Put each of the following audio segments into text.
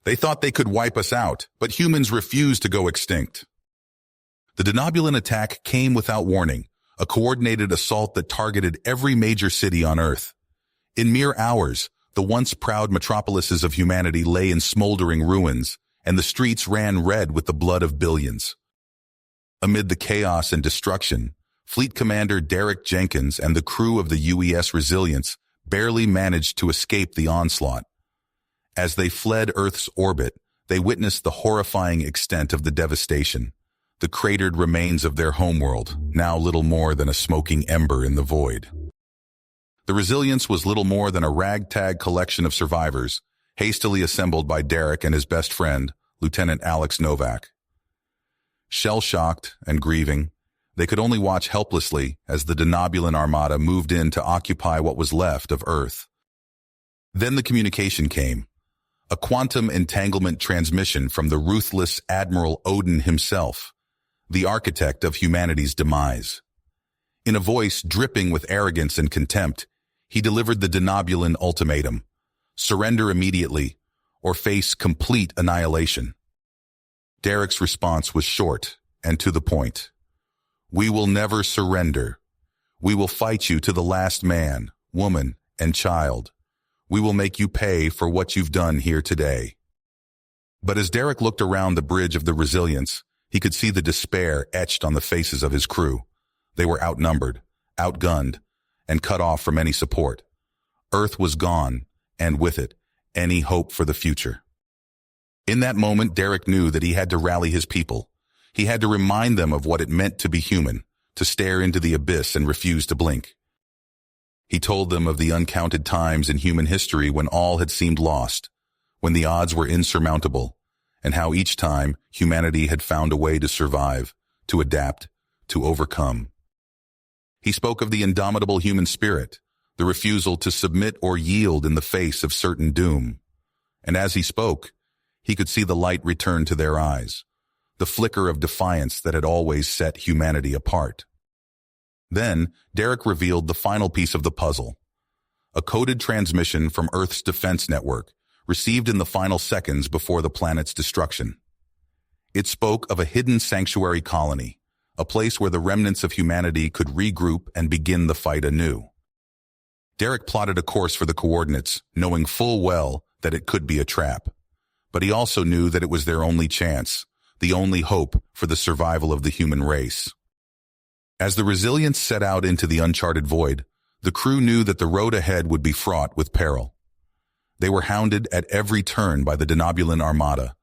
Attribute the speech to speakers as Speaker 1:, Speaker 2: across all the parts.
Speaker 1: They thought they could wipe us out, but humans refused to go extinct. The Denobulan attack came without warning, a coordinated assault that targeted every major city on Earth. In mere hours, the once proud metropolises of humanity lay in smoldering ruins, and the streets ran red with the blood of billions. Amid the chaos and destruction, Fleet Commander Derek Jenkins and the crew of the UES Resilience barely managed to escape the onslaught. As they fled Earth's orbit, they witnessed the horrifying extent of the devastation. The cratered remains of their homeworld, now little more than a smoking ember in the void. The Resilience was little more than a ragtag collection of survivors, hastily assembled by Derek and his best friend, Lieutenant Alex Novak. Shell-shocked and grieving, they could only watch helplessly as the Denobulan armada moved in to occupy what was left of Earth. Then the communication came, a quantum entanglement transmission from the ruthless Admiral Odin himself, the architect of humanity's demise. In a voice dripping with arrogance and contempt, he delivered the Denobulan ultimatum: surrender immediately, or face complete annihilation. Derek's response was short and to the point. We will never surrender. We will fight you to the last man, woman, and child. We will make you pay for what you've done here today. But as Derek looked around the bridge of the Resilience, he could see the despair etched on the faces of his crew. They were outnumbered, outgunned, and cut off from any support. Earth was gone, and with it, any hope for the future. In that moment, Derek knew that he had to rally his people. He had to remind them of what it meant to be human, to stare into the abyss and refuse to blink. He told them of the uncounted times in human history when all had seemed lost, when the odds were insurmountable, and how each time humanity had found a way to survive, to adapt, to overcome. He spoke of the indomitable human spirit, the refusal to submit or yield in the face of certain doom. And as he spoke, he could see the light return to their eyes, the flicker of defiance that had always set humanity apart. Then, Derek revealed the final piece of the puzzle, a coded transmission from Earth's defense network, received in the final seconds before the planet's destruction. It spoke of a hidden sanctuary colony, a place where the remnants of humanity could regroup and begin the fight anew. Derek plotted a course for the coordinates, knowing full well that it could be a trap. But he also knew that it was their only chance, the only hope for the survival of the human race. As the Resilience set out into the uncharted void, the crew knew that the road ahead would be fraught with peril. They were hounded at every turn by the Denobulan armada,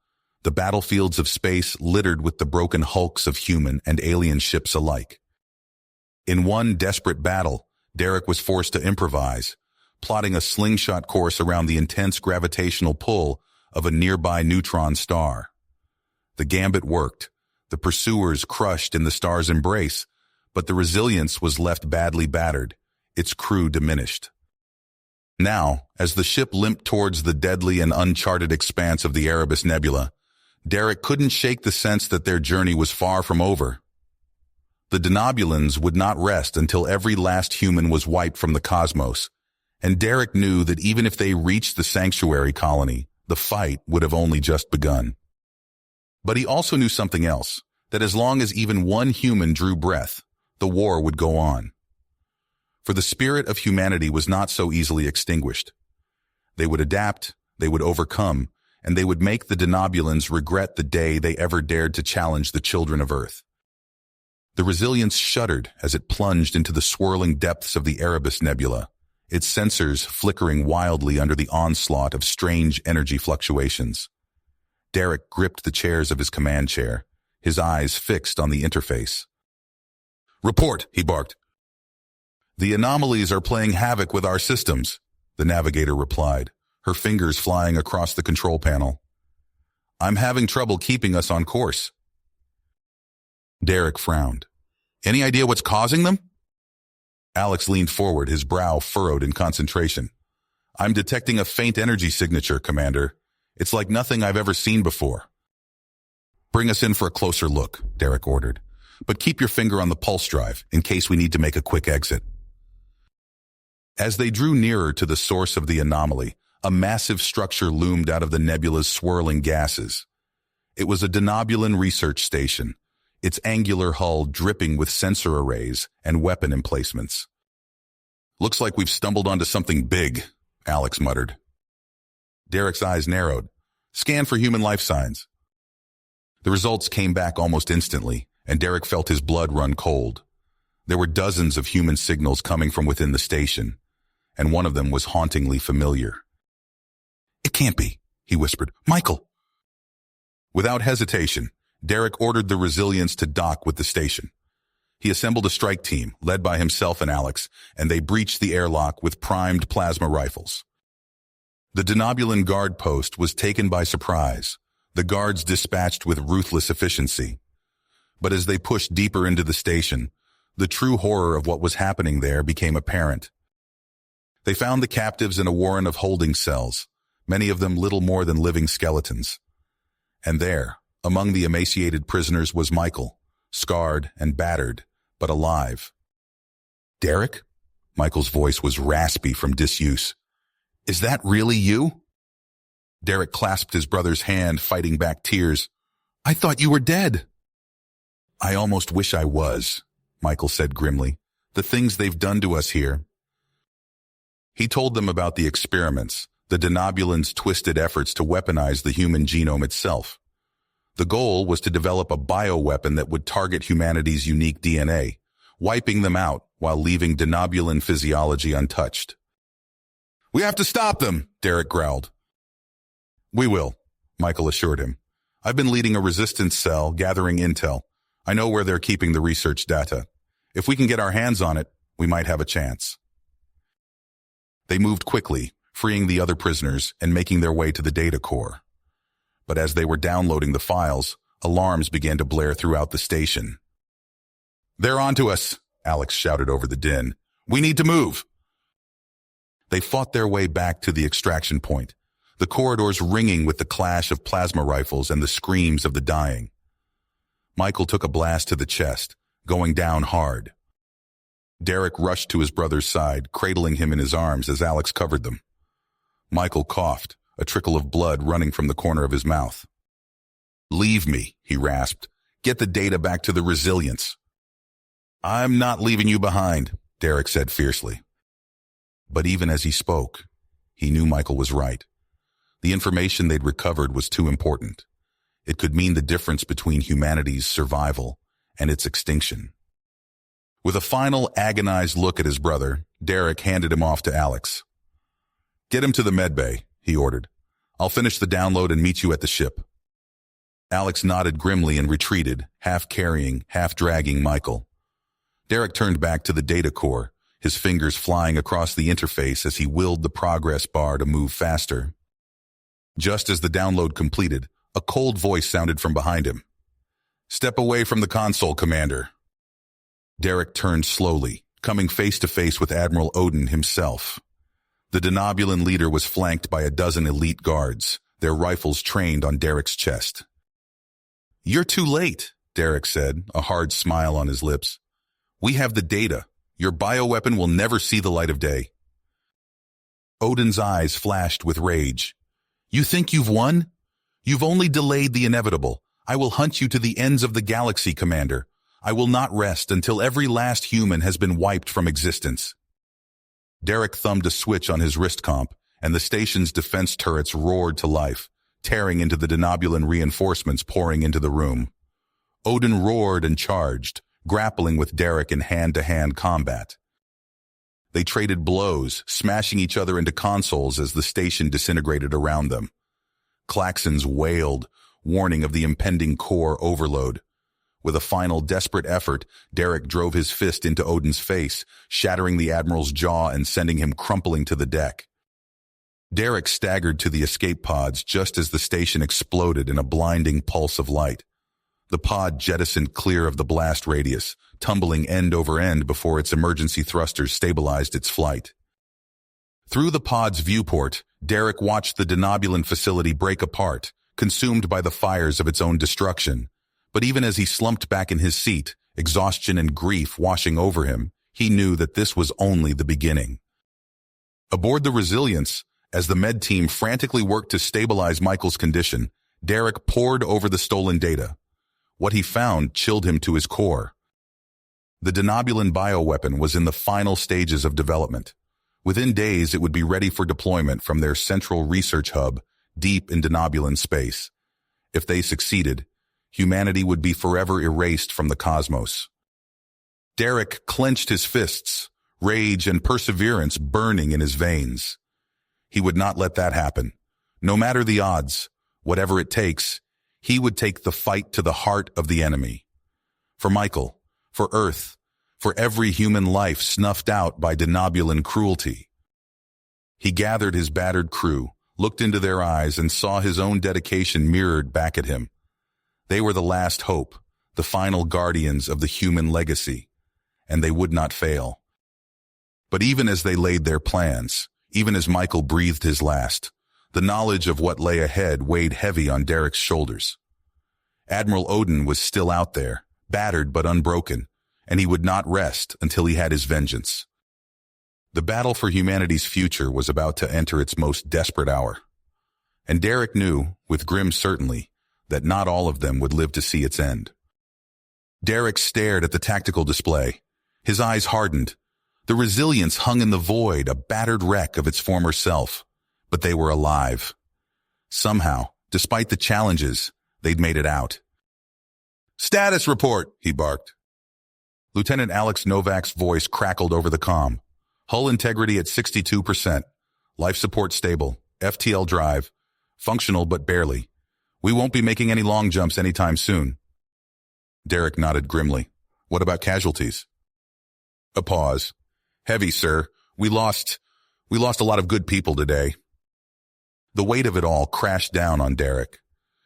Speaker 1: the battlefields of space littered with the broken hulks of human and alien ships alike. In one desperate battle, Derek was forced to improvise, plotting a slingshot course around the intense gravitational pull of a nearby neutron star. The gambit worked, the pursuers crushed in the star's embrace, but the Resilience was left badly battered, its crew diminished. Now, as the ship limped towards the deadly and uncharted expanse of the Erebus Nebula, Derek couldn't shake the sense that their journey was far from over. The Denobulans would not rest until every last human was wiped from the cosmos, and Derek knew that even if they reached the sanctuary colony, the fight would have only just begun. But he also knew something else, that as long as even one human drew breath, the war would go on. For the spirit of humanity was not so easily extinguished. They would adapt, they would overcome, and they would make the Denobulans regret the day they ever dared to challenge the children of Earth. The Resilience shuddered as it plunged into the swirling depths of the Erebus Nebula, its sensors flickering wildly under the onslaught of strange energy fluctuations. Derek gripped the chairs of his command chair, his eyes fixed on the interface. "Report," he barked. "The anomalies are playing havoc with our systems," the navigator replied, her fingers flying across the control panel. "I'm having trouble keeping us on course." Derek frowned. "Any idea what's causing them?" Alex leaned forward, his brow furrowed in concentration. "I'm detecting a faint energy signature, Commander. It's like nothing I've ever seen before." "Bring us in for a closer look," Derek ordered. "But keep your finger on the pulse drive in case we need to make a quick exit." As they drew nearer to the source of the anomaly, A massive structure loomed out of the nebula's swirling gases. It was a denobulin research station, its angular hull dripping with sensor arrays and weapon emplacements. "Looks like we've stumbled onto something big," Alex muttered. Derek's eyes narrowed. "Scan for human life signs." The results came back almost instantly, and Derek felt his blood run cold. There were dozens of human signals coming from within the station, and one of them was hauntingly familiar. "It can't be," he whispered. "Michael!" Without hesitation, Derek ordered the Resilience to dock with the station. He assembled a strike team, led by himself and Alex, and they breached the airlock with primed plasma rifles. The denobulin guard post was taken by surprise, the guards dispatched with ruthless efficiency. But as they pushed deeper into the station, the true horror of what was happening there became apparent. They found the captives in a warren of holding cells, many of them little more than living skeletons. And there, among the emaciated prisoners, was Michael, scarred and battered, but alive. "Derek?" Michael's voice was raspy from disuse. "Is that really you?" Derek clasped his brother's hand, fighting back tears. "I thought you were dead." "I almost wish I was," Michael said grimly. "The things they've done to us here." He told them about the experiments, the denobulin's twisted efforts to weaponize the human genome itself. The goal was to develop a bioweapon that would target humanity's unique DNA, wiping them out while leaving denobulin physiology untouched. "We have to stop them," Derek growled. "We will," Michael assured him. "I've been leading a resistance cell, gathering intel. I know where they're keeping the research data. If we can get our hands on it, we might have a chance." They moved quickly, freeing the other prisoners and making their way to the data core. But as they were downloading the files, alarms began to blare throughout the station. "They're onto us," Alex shouted over the din. "We need to move." They fought their way back to the extraction point, the corridors ringing with the clash of plasma rifles and the screams of the dying. Michael took a blast to the chest, going down hard. Derek rushed to his brother's side, cradling him in his arms as Alex covered them. Michael coughed, a trickle of blood running from the corner of his mouth. "Leave me," he rasped. "Get the data back to the Resilience." "I'm not leaving you behind," Derek said fiercely. But even as he spoke, he knew Michael was right. The information they'd recovered was too important. It could mean the difference between humanity's survival and its extinction. With a final agonized look at his brother, Derek handed him off to Alex. "Get him to the medbay," he ordered. "I'll finish the download and meet you at the ship." Alex nodded grimly and retreated, half carrying, half dragging Michael. Derek turned back to the data core, his fingers flying across the interface as he willed the progress bar to move faster. Just as the download completed, a cold voice sounded from behind him. "Step away from the console, Commander." Derek turned slowly, coming face to face with Admiral Odin himself. The denobulin leader was flanked by a dozen elite guards, their rifles trained on Derek's chest. "You're too late," Derek said, a hard smile on his lips. "We have the data. Your bioweapon will never see the light of day." Odin's eyes flashed with rage. "You think you've won? You've only delayed the inevitable. I will hunt you to the ends of the galaxy, Commander. I will not rest until every last human has been wiped from existence." Derek thumbed a switch on his wrist comp, and the station's defense turrets roared to life, tearing into the denobulin reinforcements pouring into the room. Odin roared and charged, grappling with Derek in hand-to-hand combat. They traded blows, smashing each other into consoles as the station disintegrated around them. Klaxons wailed, warning of the impending core overload. With a final desperate effort, Derek drove his fist into Odin's face, shattering the Admiral's jaw and sending him crumpling to the deck. Derek staggered to the escape pods just as the station exploded in a blinding pulse of light. The pod jettisoned clear of the blast radius, tumbling end over end before its emergency thrusters stabilized its flight. Through the pod's viewport, Derek watched the denobulin facility break apart, consumed by the fires of its own destruction. But even as he slumped back in his seat, exhaustion and grief washing over him, he knew that this was only the beginning. Aboard the Resilience, As the med team frantically worked to stabilize Michael's condition, Derek pored over the stolen data. What he found chilled him to his core. The denobulin bioweapon was in the final stages of development. Within days, it would be ready for deployment from their central research hub, deep in denobulin space. If they succeeded, humanity would be forever erased from the cosmos. Derek clenched his fists, rage and perseverance burning in his veins. He would not let that happen. No matter the odds, whatever it takes, he would take the fight to the heart of the enemy. For Michael, for Earth, for every human life snuffed out by denobulin cruelty. He gathered his battered crew, looked into their eyes, and saw his own dedication mirrored back at him. They were the last hope, the final guardians of the human legacy, and they would not fail. But even as they laid their plans, even as Michael breathed his last, the knowledge of what lay ahead weighed heavy on Derek's shoulders. Admiral Odin was still out there, battered but unbroken, and he would not rest until he had his vengeance. The battle for humanity's future was about to enter its most desperate hour. And Derek knew, with grim certainty, that not all of them would live to see its end. Derek stared at the tactical display. His eyes hardened. The Resilience hung in the void, a battered wreck of its former self. But they were alive. Somehow, despite the challenges, they'd made it out. "Status report," he barked. Lieutenant Alex Novak's voice crackled over the comm. "Hull integrity at 62%. Life support stable. FTL drive. Functional but barely. We won't be making any long jumps anytime soon." Derek nodded grimly. "What about casualties?" A pause. "Heavy, sir. We lost a lot of good people today." The weight of it all crashed down on Derek.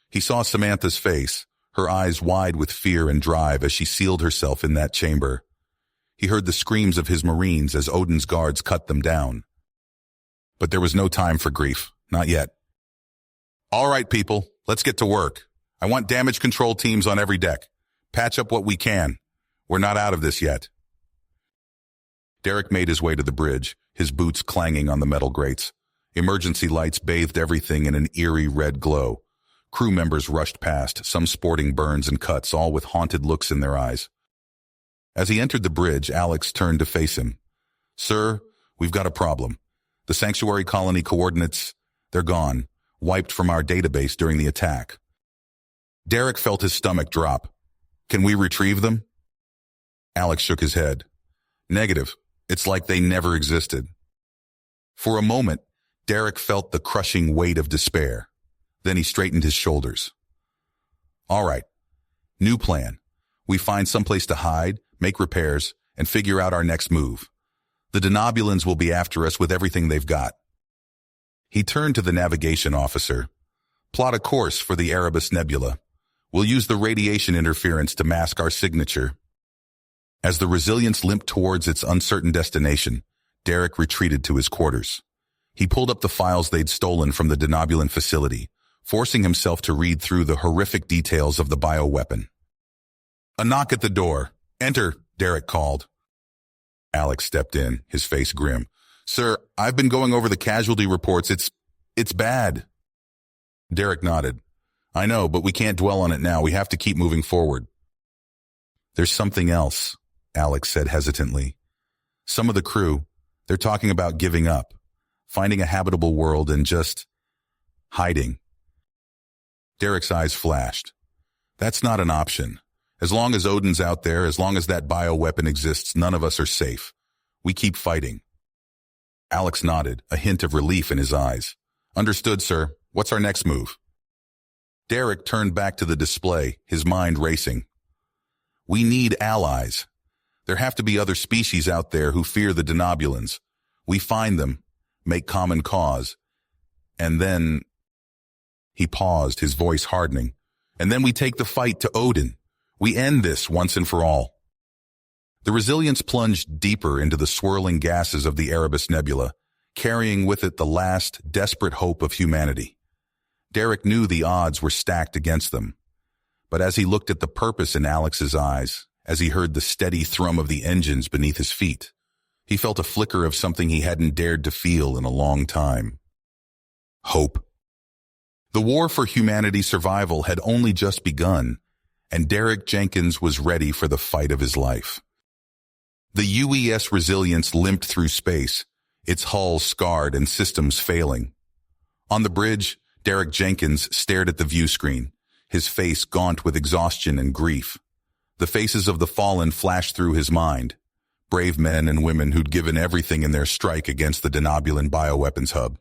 Speaker 1: He saw Samantha's face, her eyes wide with fear and drive as she sealed herself in that chamber. He heard the screams of his Marines as Odin's guards cut them down. But there was no time for grief, not yet. "All right, people, let's get to work. I want damage control teams on every deck. Patch up what we can. We're not out of this yet." Derek made his way to the bridge, his boots clanging on the metal grates. Emergency lights bathed everything in an eerie red glow. Crew members rushed past, some sporting burns and cuts, all with haunted looks in their eyes. As he entered the bridge, Alex turned to face him. "Sir, we've got a problem. The sanctuary colony coordinates, they're gone, wiped from our database during the attack." Derek felt his stomach drop. "Can we retrieve them?" Alex shook his head. "Negative. It's like they never existed." For a moment, Derek felt the crushing weight of despair. Then he straightened his shoulders. "All right. New plan. We find someplace to hide, make repairs, and figure out our next move. The denobulins will be after us with everything they've got." He turned to the navigation officer. "Plot a course for the Erebus Nebula. We'll use the radiation interference to mask our signature." As the Resilience limped towards its uncertain destination, Derek retreated to his quarters. He pulled up the files they'd stolen from the denobulin facility, forcing himself to read through the horrific details of the bioweapon. A knock at the door. "Enter," Derek called. Alex stepped in, his face grim. "Sir, I've been going over the casualty reports. It's bad." Derek nodded. "I know, but we can't dwell on it now. We have to keep moving forward." "There's something else," Alex said hesitantly. "Some of the crew, they're talking about giving up, finding a habitable world and just hiding." Derek's eyes flashed. "That's not an option. As long as Odin's out there, as long as that bioweapon exists, none of us are safe. We keep fighting." Alex nodded, a hint of relief in his eyes. "Understood, sir. What's our next move?" Derek turned back to the display, his mind racing. "We need allies. There have to be other species out there who fear the denobulins. We find them, make common cause, and then..." He paused, his voice hardening. "And then we take the fight to Odin. We end this once and for all." The Resilience plunged deeper into the swirling gases of the Erebus Nebula, carrying with it the last, desperate hope of humanity. Derek knew the odds were stacked against them. But as he looked at the purpose in Alex's eyes, as he heard the steady thrum of the engines beneath his feet, he felt a flicker of something he hadn't dared to feel in a long time. hope. The war for humanity's survival had only just begun, and Derek Jenkins was ready for the fight of his life. The UES Resilience limped through space, its hull scarred and systems failing. On the bridge, Derek Jenkins stared at the view screen, his face gaunt with exhaustion and grief. The faces of the fallen flashed through his mind, brave men and women who'd given everything in their strike against the Denobulan bioweapons hub.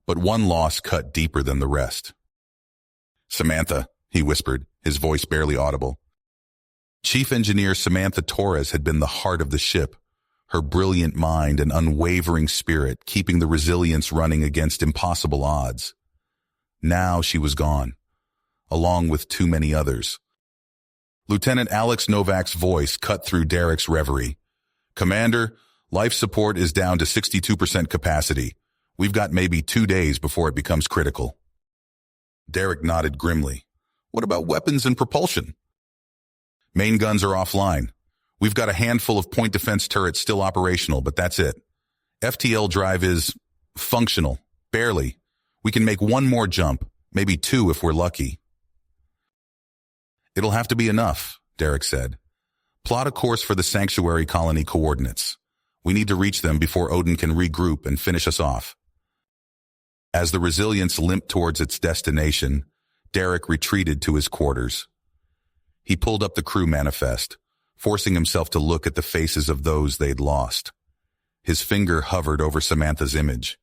Speaker 1: But one loss cut deeper than the rest. "Samantha," he whispered, his voice barely audible. Chief Engineer Samantha Torres had been the heart of the ship, her brilliant mind and unwavering spirit keeping the Resilience running against impossible odds. Now she was gone, along with too many others. Lieutenant Alex Novak's voice cut through Derek's reverie. "Commander, life support is down to 62% capacity. We've got maybe 2 days before it becomes critical." Derek nodded grimly. "What about weapons and propulsion?" "Main guns are offline. We've got a handful of point defense turrets still operational, but that's it. FTL drive is functional, barely. We can make one more jump, maybe 2 if we're lucky." "It'll have to be enough," Derek said. "Plot a course for the Sanctuary Colony coordinates. We need to reach them before Odin can regroup and finish us off." As the Resilience limped towards its destination, Derek retreated to his quarters. He pulled up the crew manifest, forcing himself to look at the faces of those they'd lost. His finger hovered over Samantha's image,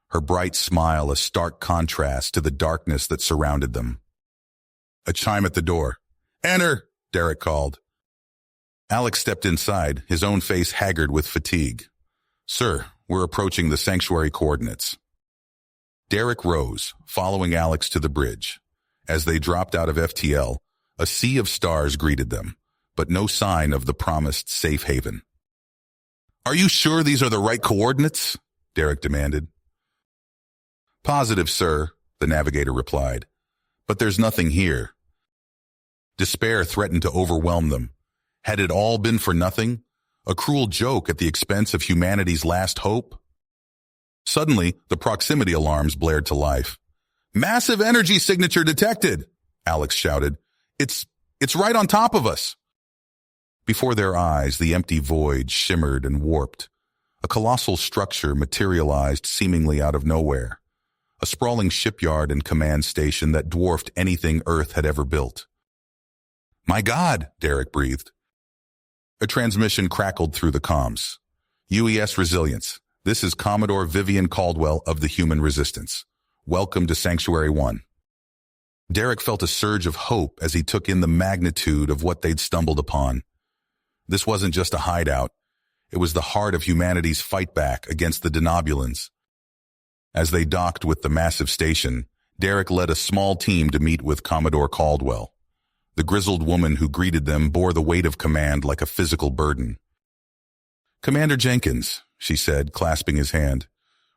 Speaker 1: her bright smile a stark contrast to the darkness that surrounded them. A chime at the door. "Enter!" Derek called. Alex stepped inside, his own face haggard with fatigue. "Sir, we're approaching the sanctuary coordinates." Derek rose, following Alex to the bridge. As they dropped out of FTL, a sea of stars greeted them, but no sign of the promised safe haven. "Are you sure these are the right coordinates?" Derek demanded. "Positive, sir," the navigator replied. "But there's nothing here." Despair threatened to overwhelm them. Had it all been for nothing? A cruel joke at the expense of humanity's last hope? Suddenly, the proximity alarms blared to life. "Massive energy signature detected!" Alex shouted. It's right on top of us!" Before their eyes, the empty void shimmered and warped. A colossal structure materialized seemingly out of nowhere. A sprawling shipyard and command station that dwarfed anything Earth had ever built. "My God," Derek breathed. A transmission crackled through the comms. "UES Resilience. This is Commodore Vivian Caldwell of the Human Resistance. Welcome to Sanctuary 1. Derek felt a surge of hope as he took in the magnitude of what they'd stumbled upon. This wasn't just a hideout. It was the heart of humanity's fight back against the Denobulans. As they docked with the massive station, Derek led a small team to meet with Commodore Caldwell. The grizzled woman who greeted them bore the weight of command like a physical burden. "Commander Jenkins," she said, clasping his hand,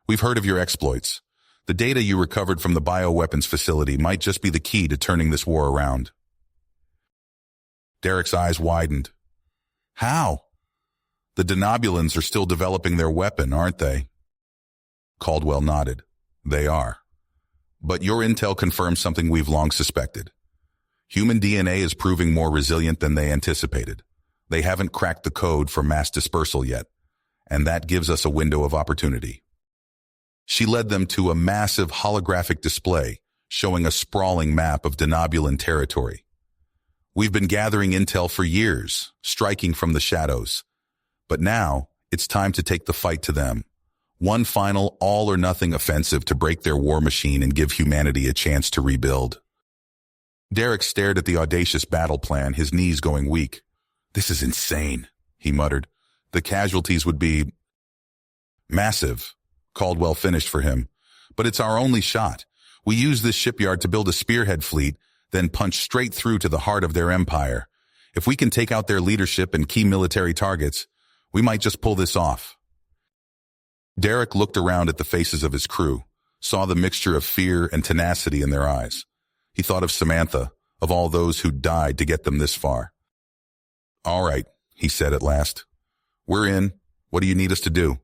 Speaker 1: "we've heard of your exploits. The data you recovered from the bioweapons facility might just be the key to turning this war around." Derek's eyes widened. "How?" "The Denobulans are still developing their weapon, aren't they?" Caldwell nodded. "They are. But your intel confirms something we've long suspected. Human DNA is proving more resilient than they anticipated. They haven't cracked the code for mass dispersal yet, and that gives us a window of opportunity." She led them to a massive holographic display showing a sprawling map of Denobulan territory. "We've been gathering intel for years, striking from the shadows. But now, it's time to take the fight to them. One final all-or-nothing offensive to break their war machine and give humanity a chance to rebuild." Derek stared at the audacious battle plan, his knees going weak. "This is insane," he muttered. "The casualties would be massive." Caldwell finished for him. "But it's our only shot. We use this shipyard to build a spearhead fleet, then punch straight through to the heart of their empire. If we can take out their leadership and key military targets, we might just pull this off." Derek looked around at the faces of his crew, saw the mixture of fear and tenacity in their eyes. He thought of Samantha, of all those who died to get them this far. "All right," he said at last. "We're in. What do you need us to do?"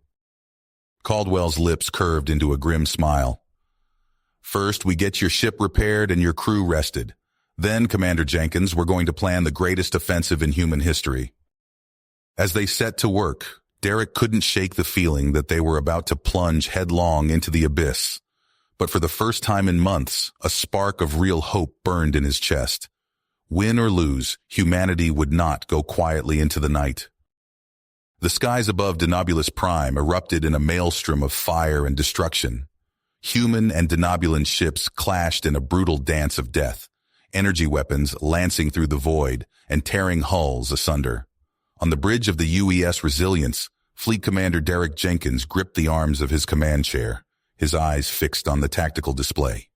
Speaker 1: Caldwell's lips curved into a grim smile. First, we get your ship repaired and your crew rested. Then, Commander Jenkins, we're going to plan the greatest offensive in human history. As they set to work, Derek couldn't shake the feeling that they were about to plunge headlong into the abyss. But for the first time in months, a spark of real hope burned in his chest. Win or lose, humanity would not go quietly into the night. The skies above Denobulus Prime erupted in a maelstrom of fire and destruction. Human and Denobulan ships clashed in a brutal dance of death, energy weapons lancing through the void and tearing hulls asunder. On the bridge of the UES Resilience, Fleet Commander Derek Jenkins gripped the arms of his command chair, his eyes fixed on the tactical display.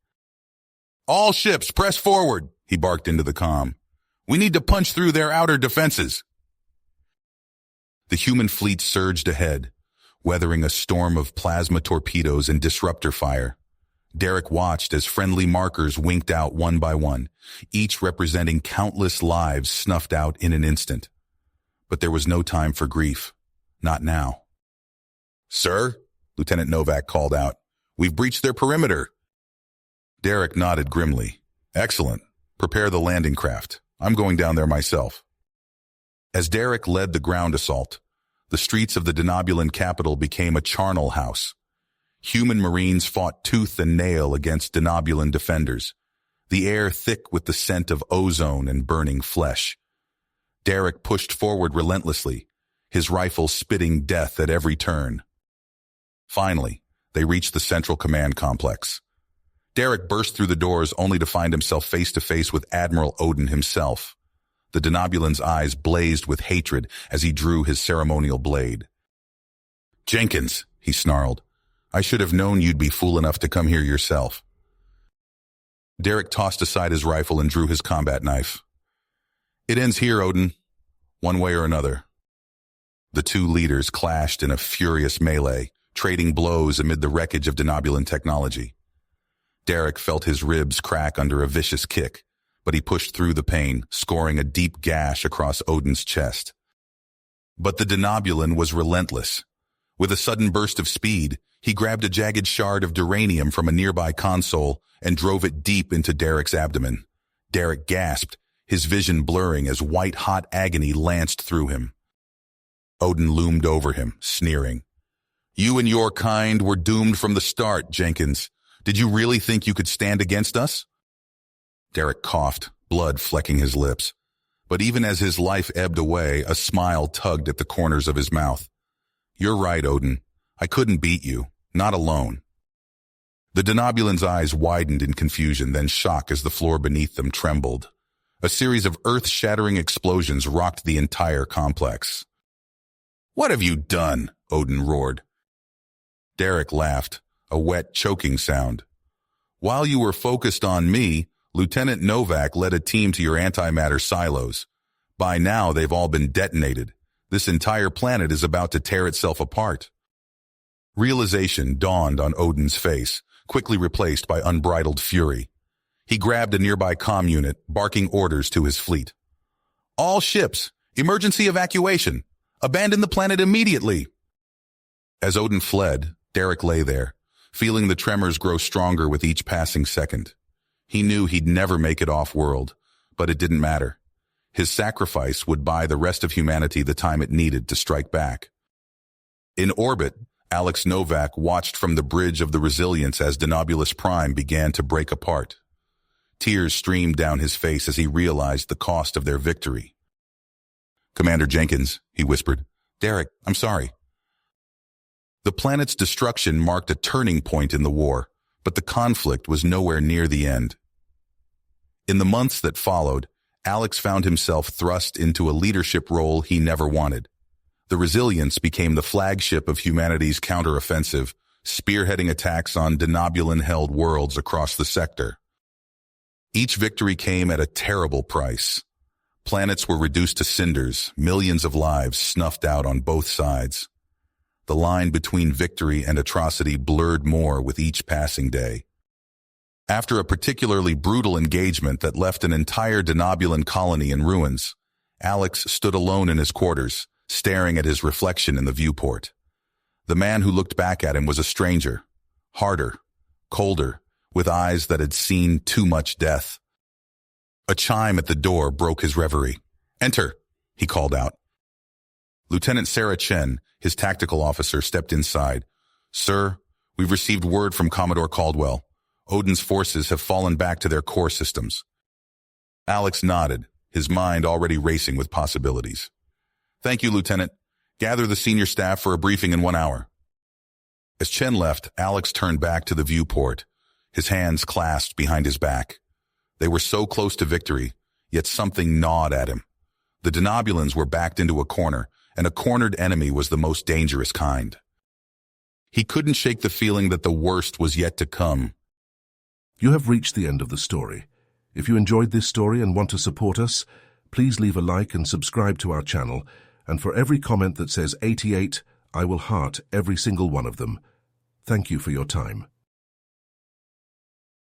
Speaker 1: "All ships, press forward," he barked into the comm. "We need to punch through their outer defenses." The human fleet surged ahead, weathering a storm of plasma torpedoes and disruptor fire. Derek watched as friendly markers winked out one by one, each representing countless lives snuffed out in an instant. But there was no time for grief. Not now. "Sir," Lieutenant Novak called out, "we've breached their perimeter." Derek nodded grimly. "Excellent. Prepare the landing craft. I'm going down there myself." As Derek led the ground assault, the streets of the Denobulan capital became a charnel house. Human Marines fought tooth and nail against Denobulan defenders, the air thick with the scent of ozone and burning flesh. Derek pushed forward relentlessly, his rifle spitting death at every turn. Finally, they reached the central command complex. Derek burst through the doors only to find himself face to face with Admiral Odin himself. The Denobulan's eyes blazed with hatred as he drew his ceremonial blade. "Jenkins," he snarled, "I should have known you'd be fool enough to come here yourself." Derek tossed aside his rifle and drew his combat knife. "It ends here, Odin, one way or another." The two leaders clashed in a furious melee, trading blows amid the wreckage of Denobulan technology. Derek felt his ribs crack under a vicious kick, but he pushed through the pain, scoring a deep gash across Odin's chest. But the Denobulan was relentless. With a sudden burst of speed, he grabbed a jagged shard of duranium from a nearby console and drove it deep into Derek's abdomen. Derek gasped, his vision blurring as white-hot agony lanced through him. Odin loomed over him, sneering. "You and your kind were doomed from the start, Jenkins. Did you really think you could stand against us?" Derek coughed, blood flecking his lips. But even as his life ebbed away, a smile tugged at the corners of his mouth. "You're right, Odin. I couldn't beat you. Not alone." The Denobulan's eyes widened in confusion, then shock as the floor beneath them trembled. A series of earth-shattering explosions rocked the entire complex. "What have you done?" Odin roared. Derek laughed, a wet, choking sound. "While you were focused on me, Lieutenant Novak led a team to your antimatter silos. By now, they've all been detonated. This entire planet is about to tear itself apart." Realization dawned on Odin's face, quickly replaced by unbridled fury. He grabbed a nearby comm unit, barking orders to his fleet. "All ships, emergency evacuation. Abandon the planet immediately." As Odin fled, Derek lay there, feeling the tremors grow stronger with each passing second. He knew he'd never make it off-world, but it didn't matter. His sacrifice would buy the rest of humanity the time it needed to strike back. In orbit, Alex Novak watched from the bridge of the Resilience as Denobulus Prime began to break apart. Tears streamed down his face as he realized the cost of their victory. "Commander Jenkins," he whispered. "Derek, I'm sorry." The planet's destruction marked a turning point in the war, but the conflict was nowhere near the end. In the months that followed, Alex found himself thrust into a leadership role he never wanted. The Resilience became the flagship of humanity's counteroffensive, spearheading attacks on Denobulan-held worlds across the sector. Each victory came at a terrible price. Planets were reduced to cinders, millions of lives snuffed out on both sides. The line between victory and atrocity blurred more with each passing day. After a particularly brutal engagement that left an entire Denobulan colony in ruins, Alex stood alone in his quarters, staring at his reflection in the viewport. The man who looked back at him was a stranger, harder, colder, with eyes that had seen too much death. A chime at the door broke his reverie. "Enter," he called out. Lieutenant Sarah Chen, his tactical officer, stepped inside. "Sir, we've received word from Commodore Caldwell. Odin's forces have fallen back to their core systems." Alex nodded, his mind already racing with possibilities. "Thank you, Lieutenant. Gather the senior staff for a briefing in 1 hour." As Chen left, Alex turned back to the viewport, his hands clasped behind his back. They were so close to victory, yet something gnawed at him. The Denobulans were backed into a corner, and a cornered enemy was the most dangerous kind. He couldn't shake the feeling that the worst was yet to come.
Speaker 2: You have reached the end of the story. If you enjoyed this story and want to support us, please leave a like and subscribe to our channel, and for every comment that says 88, I will heart every single one of them. Thank you for your time.